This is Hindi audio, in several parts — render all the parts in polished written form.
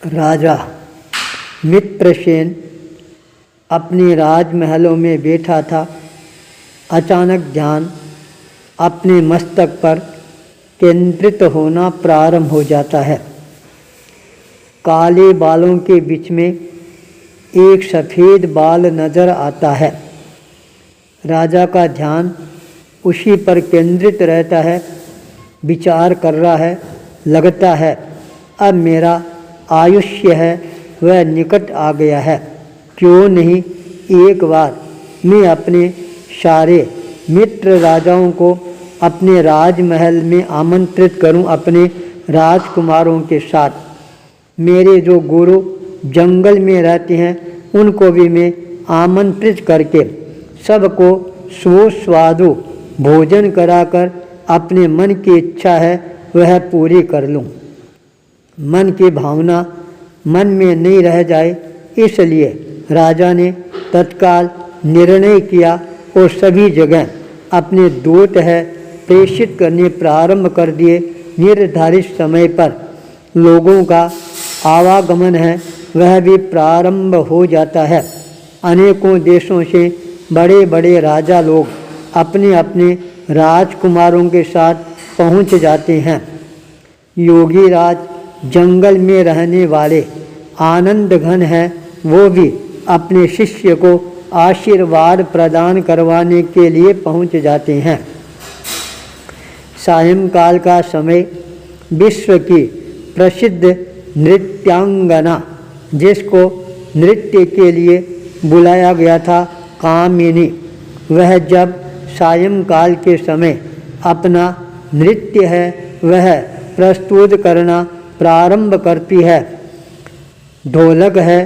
राजा मित्रसेन अपने राजमहलों में बैठा था। अचानक ध्यान अपने मस्तक पर केंद्रित होना प्रारंभ हो जाता है। काले बालों के बीच में एक सफ़ेद बाल नजर आता है। राजा का ध्यान उसी पर केंद्रित रहता है। विचार कर रहा है, लगता है अब मेरा आयुष्य है वह निकट आ गया है। क्यों नहीं एक बार मैं अपने सारे मित्र राजाओं को अपने राजमहल में आमंत्रित करूं, अपने राजकुमारों के साथ। मेरे जो गुरु जंगल में रहते हैं उनको भी मैं आमंत्रित करके सबको सुस्वादु भोजन कराकर अपने मन की इच्छा है वह पूरी कर लूं। मन की भावना मन में नहीं रह जाए, इसलिए राजा ने तत्काल निर्णय किया और सभी जगह अपने दूत है प्रेषित करने प्रारंभ कर दिए। निर्धारित समय पर लोगों का आवागमन है वह भी प्रारंभ हो जाता है। अनेकों देशों से बड़े बड़े राजा लोग अपने अपने राजकुमारों के साथ पहुंच जाते हैं। योगी राज जंगल में रहने वाले आनंद घन हैं, वो भी अपने शिष्य को आशीर्वाद प्रदान करवाने के लिए पहुंच जाते हैं। सायंकाल का समय विश्व की प्रसिद्ध नृत्यांगना, जिसको नृत्य के लिए बुलाया गया था, कामिनी, वह जब सायंकाल के समय अपना नृत्य है वह प्रस्तुत करना प्रारंभ करती है। ढोलक है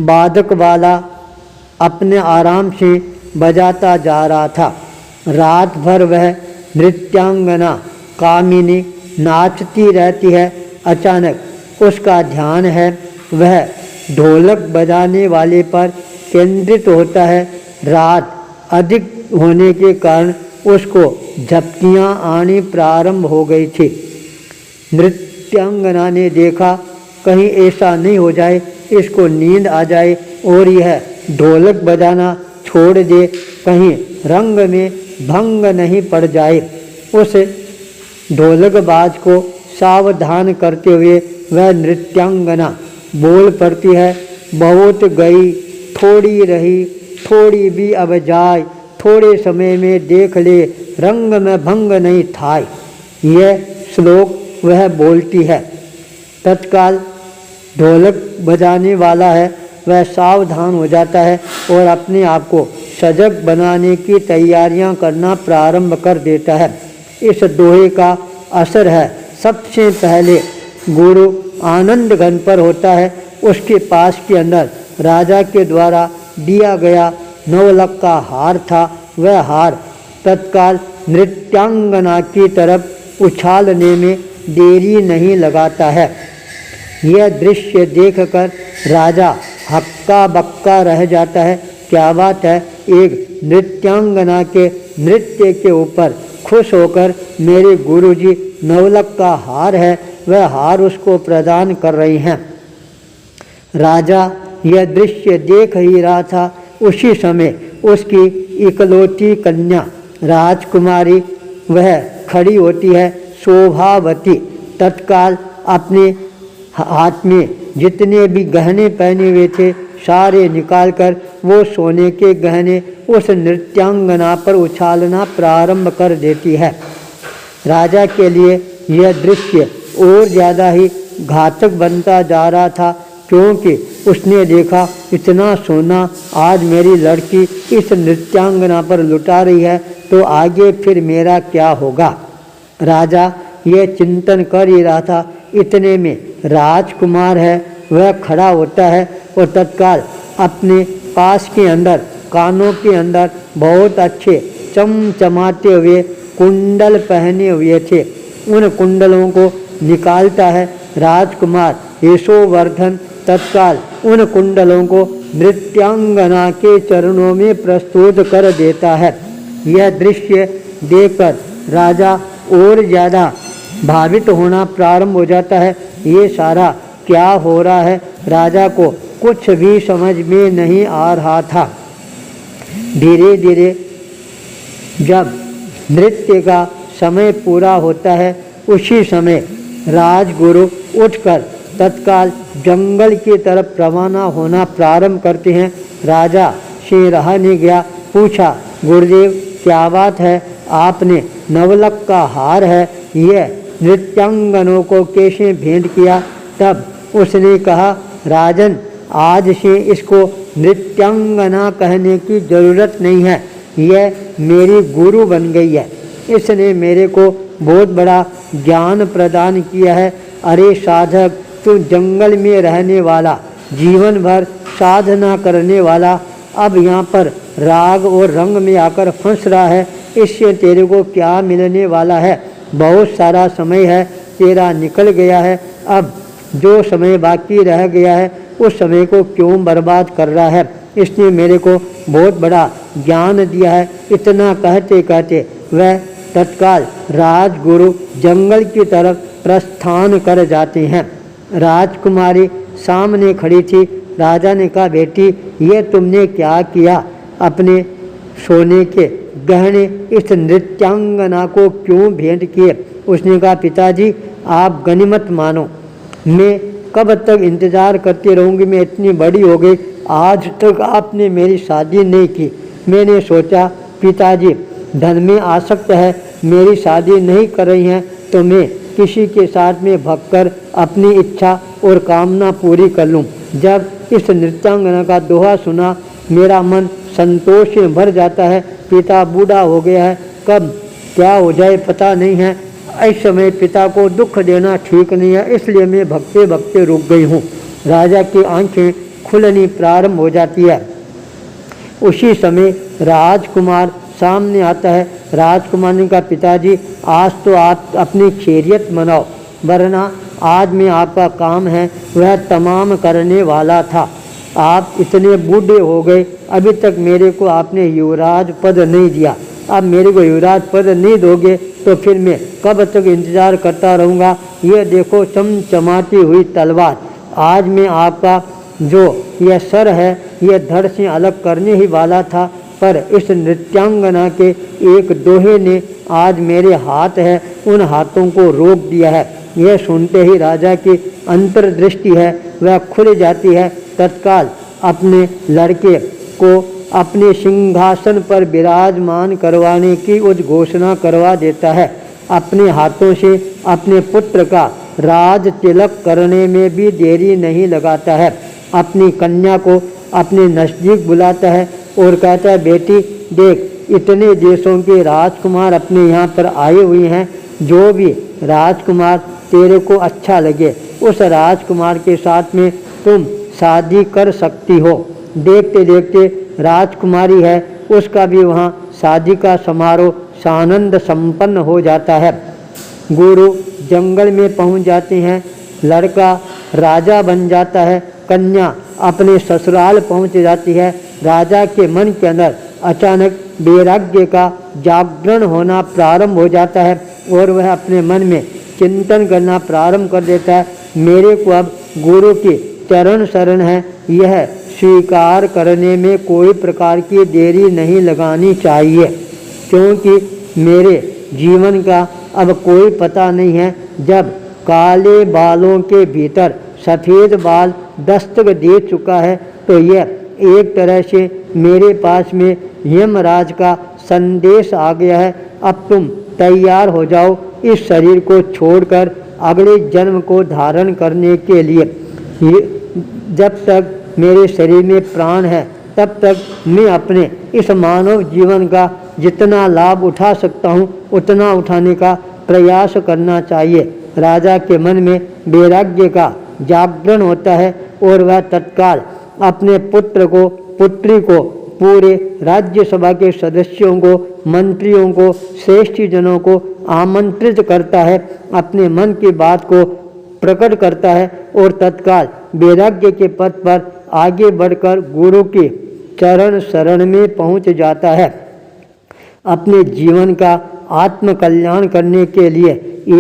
वादक वाला अपने आराम से बजाता जा रहा था। रात भर वह नृत्यांगना कामिनी नाचती रहती है। अचानक उसका ध्यान है वह ढोलक बजाने वाले पर केंद्रित होता है। रात अधिक होने के कारण उसको झपकियाँ आनी प्रारंभ हो गई थी। नृत्यांगना ने देखा कहीं ऐसा नहीं हो जाए इसको नींद आ जाए और यह ढोलक बजाना छोड़ दे, कहीं रंग में भंग नहीं पड़ जाए। उस ढोलकबाज को सावधान करते हुए वह नृत्यांगना बोल पड़ती है, बहुत गई थोड़ी रही, थोड़ी भी अब जाए, थोड़े समय में देख ले, रंग में भंग नहीं थाय। यह श्लोक वह बोलती है। तत्काल ढोलक बजाने वाला है वह सावधान हो जाता है और अपने आप को सजग बनाने की तैयारियां करना प्रारंभ कर देता है। इस दोहे का असर है सबसे पहले गुरु आनंद घन पर होता है। उसके पास के अंदर राजा के द्वारा दिया गया 9 लाख का हार था। वह हार तत्काल नृत्यांगना की तरफ उछालने में देरी नहीं लगाता है। यह दृश्य देखकर राजा हक्का बक्का रह जाता है। क्या बात है, एक नृत्यांगना के नृत्य के ऊपर खुश होकर मेरे गुरुजी 9 लाख का हार है वह हार उसको प्रदान कर रही हैं। राजा यह दृश्य देख ही रहा था। उसी समय उसकी इकलौती कन्या राजकुमारी वह खड़ी होती है, शोभावती। तत्काल अपने हाथ में जितने भी गहने पहने हुए थे सारे निकालकर वो सोने के गहने उस नृत्यांगना पर उछालना प्रारंभ कर देती है। राजा के लिए यह दृश्य और ज़्यादा ही घातक बनता जा रहा था, क्योंकि उसने देखा इतना सोना आज मेरी लड़की इस नृत्यांगना पर लुटा रही है तो आगे फिर मेरा क्या होगा। राजा यह चिंतन कर ही रहा था। इतने में राजकुमार है वह खड़ा होता है और तत्काल अपने पास के अंदर कानों के अंदर बहुत अच्छे चमचमाते हुए कुंडल पहने हुए थे, उन कुंडलों को निकालता है। राजकुमार यशोवर्धन तत्काल उन कुंडलों को नृत्यांगना के चरणों में प्रस्तुत कर देता है। यह दृश्य देखकर राजा और ज़्यादा भावित होना प्रारंभ हो जाता है। ये सारा क्या हो रहा है राजा को कुछ भी समझ में नहीं आ रहा था। धीरे धीरे जब नृत्य का समय पूरा होता है उसी समय राजगुरु उठकर तत्काल जंगल की तरफ रवाना होना प्रारंभ करते हैं। राजा से रहा नहीं गया, पूछा, गुरुदेव क्या बात है, आपने नवलक का हार है, यह नृत्यांगनों को कैसे भेंट किया? तब उसने कहा, राजन आज से इसको नृत्यांगना कहने की जरूरत नहीं है, यह मेरी गुरु बन गई है। इसने मेरे को बहुत बड़ा ज्ञान प्रदान किया है। अरे साधक, तू जंगल में रहने वाला, जीवन भर साधना करने वाला, अब यहाँ पर राग और रंग में आकर फंस रहा है, इससे तेरे को क्या मिलने वाला है? बहुत सारा समय है तेरा निकल गया है, अब जो समय बाकी रह गया है उस समय को क्यों बर्बाद कर रहा है? इसने मेरे को बहुत बड़ा ज्ञान दिया है। इतना कहते कहते वह तत्काल राजगुरु जंगल की तरफ प्रस्थान कर जाते हैं। राजकुमारी सामने खड़ी थी। राजा ने कहा, बेटी ये तुमने क्या किया? अपने सोने के गहने इस नृत्यांगना को क्यों भेंट किए? उसने कहा, पिताजी आप गनीमत मानो, मैं कब तक इंतज़ार करती रहूँगी, मैं इतनी बड़ी हो गई, आज तक आपने मेरी शादी नहीं की। मैंने सोचा पिताजी धन में आसक्त है, मेरी शादी नहीं कर रही हैं, तो मैं किसी के साथ में भगकर अपनी इच्छा और कामना पूरी कर लूं। जब इस नृत्यांगना का दोहा सुना मेरा मन संतोष से भर जाता है। पिता बूढ़ा हो गया है, कब क्या हो जाए पता नहीं है, इस समय पिता को दुख देना ठीक नहीं है, इसलिए मैं भगते भगते रुक गई हूँ। राजा की आंखें खुलनी प्रारंभ हो जाती है। उसी समय राजकुमार सामने आता है। राजकुमार ने कहा, पिताजी आज तो आप अपनी खैरियत मनाओ, वरना आज में आपका काम है वह तमाम करने वाला था। आप इतने बूढ़े हो गए, अभी तक मेरे को आपने युवराज पद नहीं दिया, अब मेरे को युवराज पद नहीं दोगे तो फिर मैं कब तक इंतज़ार करता रहूँगा। ये देखो चमचमाती हुई तलवार, आज मैं आपका जो यह सर है यह धड़ से अलग करने ही वाला था, पर इस नृत्यांगना के एक दोहे ने आज मेरे हाथ है उन हाथों को रोक दिया है। यह सुनते ही राजा की अंतर्दृष्टि है वह खुल जाती है। तत्काल अपने लड़के को अपने सिंहासन पर विराजमान करवाने की उद्घोषणा करवा देता है। अपने हाथों से अपने पुत्र का राज तिलक करने में भी देरी नहीं लगाता है। अपनी कन्या को अपने नज़दीक बुलाता है और कहता है, बेटी देख, इतने देशों के राजकुमार अपने यहाँ पर आए हुए हैं, जो भी राजकुमार तेरे को अच्छा लगे उस राजकुमार के साथ में तुम शादी कर सकती हो। देखते देखते राजकुमारी है उसका भी वहाँ शादी का समारोह सानंद संपन्न हो जाता है। गुरु जंगल में पहुँच जाते हैं, लड़का राजा बन जाता है, कन्या अपने ससुराल पहुँच जाती है। राजा के मन के अंदर अचानक वैराग्य का जागरण होना प्रारंभ हो जाता है और वह अपने मन में चिंतन करना प्रारंभ कर देता है, मेरे को अब गुरु की चरण शरण है, यह स्वीकार करने में कोई प्रकार की देरी नहीं लगानी चाहिए, क्योंकि मेरे जीवन का अब कोई पता नहीं है। जब काले बालों के भीतर सफ़ेद बाल दस्तक दे चुका है तो यह एक तरह से मेरे पास में यमराज का संदेश आ गया है। अब तुम तैयार हो जाओ इस शरीर को छोड़कर अगले जन्म को धारण करने के लिए। जब तक मेरे शरीर में प्राण है तब तक मैं अपने इस मानव जीवन का जितना लाभ उठा सकता हूँ उतना उठाने का प्रयास करना चाहिए। राजा के मन में वैराग्य का जागरण होता है और वह तत्काल अपने पुत्र को, पुत्री को, पूरे राज्यसभा के सदस्यों को, मंत्रियों को, श्रेष्ठ जनों को आमंत्रित करता है, अपने मन की बात को प्रकट करता है और तत्काल वैराग्य के पथ पर आगे बढ़कर गुरु के चरण शरण में पहुंच जाता है। अपने जीवन का आत्म कल्याण करने के लिए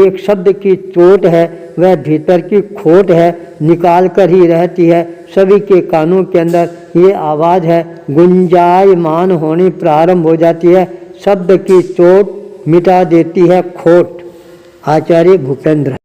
एक शब्द की चोट है, वह भीतर की खोट है, निकाल कर ही रहती है। सभी के कानों के अंदर ये आवाज़ है, गुंजायमान होनी प्रारंभ हो जाती है। शब्द की चोट मिटा देती है खोट। आचार्य भूपेंद्र।